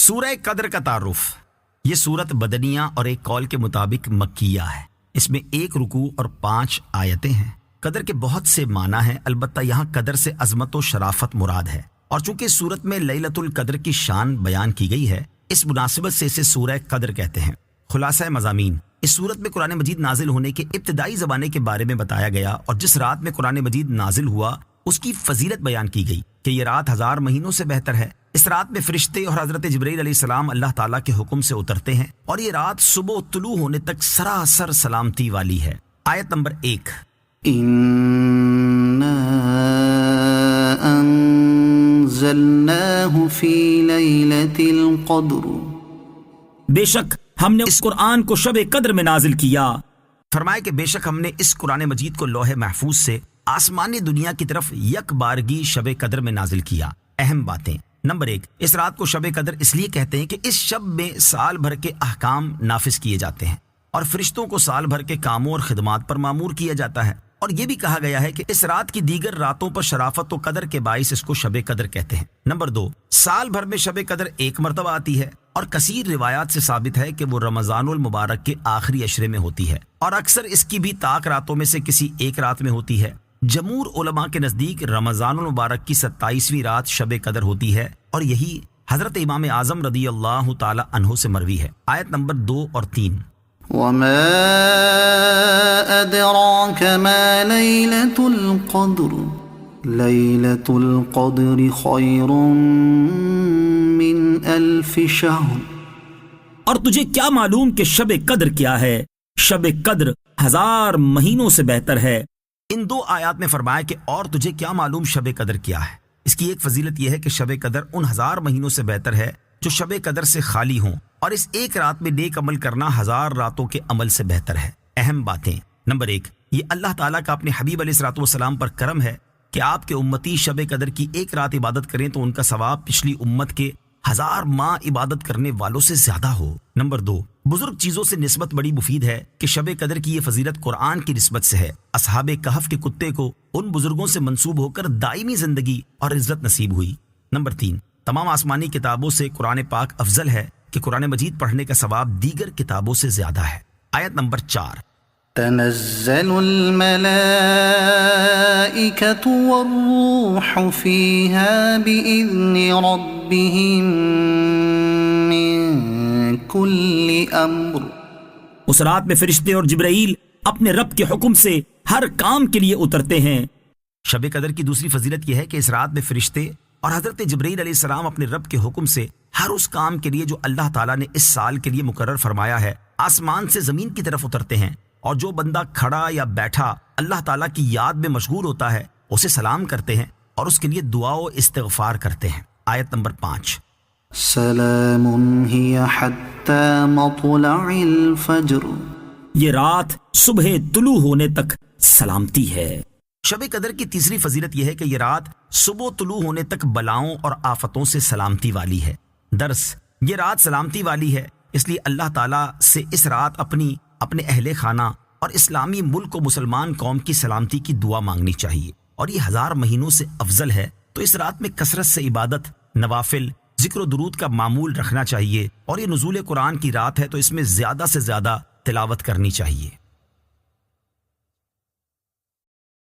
سورہ قدر کا تعارف۔ یہ سورت بدنیہ اور ایک قول کے مطابق مکیہ ہے۔ اس میں 1 رکوع اور 5 آیتیں ہیں۔ قدر کے بہت سے معنی ہیں، البتہ یہاں قدر سے عظمت و شرافت مراد ہے، اور چونکہ سورت میں لیلۃ القدر کی شان بیان کی گئی ہے، اس مناسبت سے اسے سورہ قدر کہتے ہیں۔ خلاصہ مضامین: اس سورت میں قرآن مجید نازل ہونے کے ابتدائی زمانے کے بارے میں بتایا گیا، اور جس رات میں قرآن مجید نازل ہوا اس کی فضیلت بیان کی گئی کہ یہ رات 1000 مہینوں سے بہتر ہے۔ اس رات میں فرشتے اور حضرت جبرائیل علیہ السلام اللہ تعالیٰ کے حکم سے اترتے ہیں، اور یہ رات صبح طلوع ہونے تک سراسر سلامتی والی ہے۔ آیت نمبر 1: اِنَّا أَنزَلْنَاهُ فِي لَيْلَةِ الْقَدْرِ، بے شک ہم نے اس قرآن کو شب قدر میں نازل کیا۔ فرمائے کہ بے شک ہم نے اس قرآن مجید کو لوح محفوظ سے آسمانی دنیا کی طرف یک بارگی شب قدر میں نازل کیا۔ اہم باتیں: نمبر 1، اس رات کو شب قدر اس لیے کہتے ہیں کہ اس شب میں سال بھر کے احکام نافذ کیے جاتے ہیں، اور فرشتوں کو سال بھر کے کاموں اور خدمات پر مامور کیا جاتا ہے، اور یہ بھی کہا گیا ہے کہ اس رات کی دیگر راتوں پر شرافت و قدر کے باعث اس کو شب قدر کہتے ہیں۔ نمبر 2، سال بھر میں شب قدر 1 مرتبہ آتی ہے، اور کثیر روایات سے ثابت ہے کہ وہ رمضان المبارک کے آخری عشرے میں ہوتی ہے، اور اکثر اس کی بھی طاق راتوں میں سے کسی ایک رات میں ہوتی ہے۔ جمہور علماء کے نزدیک رمضان المبارک کی 27ویں رات شب قدر ہوتی ہے، اور یہی حضرت امام اعظم رضی اللہ تعالی عنہ سے مروی ہے۔ آیت نمبر 2 اور 3: وَمَا أَدْرَاكَ مَا لَيْلَةُ الْقَدْرِ لَيْلَةُ الْقَدْرِ خَيْرٌ مِّنْ أَلْفِ شَهْرٍ، اور تجھے کیا معلوم کہ شب قدر کیا ہے؟ شب قدر 1000 مہینوں سے بہتر ہے۔ ان 2 آیات میں فرمایا کہ اور تجھے کیا معلوم شب قدر کیا ہے۔ اس کی ایک فضیلت یہ ہے کہ شب قدر ان 1000 مہینوں سے بہتر ہے جو شب قدر سے خالی ہوں، اور اس ایک رات میں نیک عمل کرنا 1000 راتوں کے عمل سے بہتر ہے۔ اہم باتیں: نمبر 1، یہ اللہ تعالیٰ کا اپنے حبیب علیہ الصلوۃ والسلام پر کرم ہے کہ آپ کے امتی شب قدر کی ایک رات عبادت کریں تو ان کا ثواب پچھلی امت کے 1000 ماہ عبادت کرنے والوں سے زیادہ ہو۔ نمبر 2، بزرگ چیزوں سے نسبت بڑی مفید ہے کہ شب قدر کی یہ فضیلت قرآن کی نسبت سے ہے۔ اصحاب کہف کے کتے کو ان بزرگوں سے منسوب ہو کر دائمی زندگی اور عزت نصیب ہوئی۔ نمبر 3، تمام آسمانی کتابوں سے قرآن پاک افضل ہے کہ قرآن مجید پڑھنے کا ثواب دیگر کتابوں سے زیادہ ہے۔ آیت نمبر 4: تنزل الملائكة والروح فيها بإذن ربهم من كل أمر، اس رات میں فرشتے اور جبرائیل اپنے رب کے حکم سے ہر کام کے لیے اترتے ہیں۔ شب قدر کی دوسری فضیلت یہ ہے کہ اس رات میں فرشتے اور حضرت جبرائیل علیہ السلام اپنے رب کے حکم سے ہر اس کام کے لیے جو اللہ تعالیٰ نے اس سال کے لیے مقرر فرمایا ہے آسمان سے زمین کی طرف اترتے ہیں، اور جو بندہ کھڑا یا بیٹھا اللہ تعالیٰ کی یاد میں مشغول ہوتا ہے اسے سلام کرتے ہیں اور اس کے لیے دعا و استغفار کرتے ہیں۔ آیت نمبر 5: سلام ہی حتی مطلع الفجر، یہ رات صبح طلوع ہونے تک سلامتی ہے۔ شب قدر کی تیسری فضیلت یہ ہے کہ یہ رات صبح طلوع ہونے تک بلاؤں اور آفتوں سے سلامتی والی ہے۔ درس: یہ رات سلامتی والی ہے، اس لیے اللہ تعالیٰ سے اس رات اپنے اہل خانہ اور اسلامی ملک و مسلمان قوم کی سلامتی کی دعا مانگنی چاہیے، اور یہ 1000 مہینوں سے افضل ہے، تو اس رات میں کثرت سے عبادت، نوافل، ذکر و درود کا معمول رکھنا چاہیے، اور یہ نزول قرآن کی رات ہے تو اس میں زیادہ سے زیادہ تلاوت کرنی چاہیے۔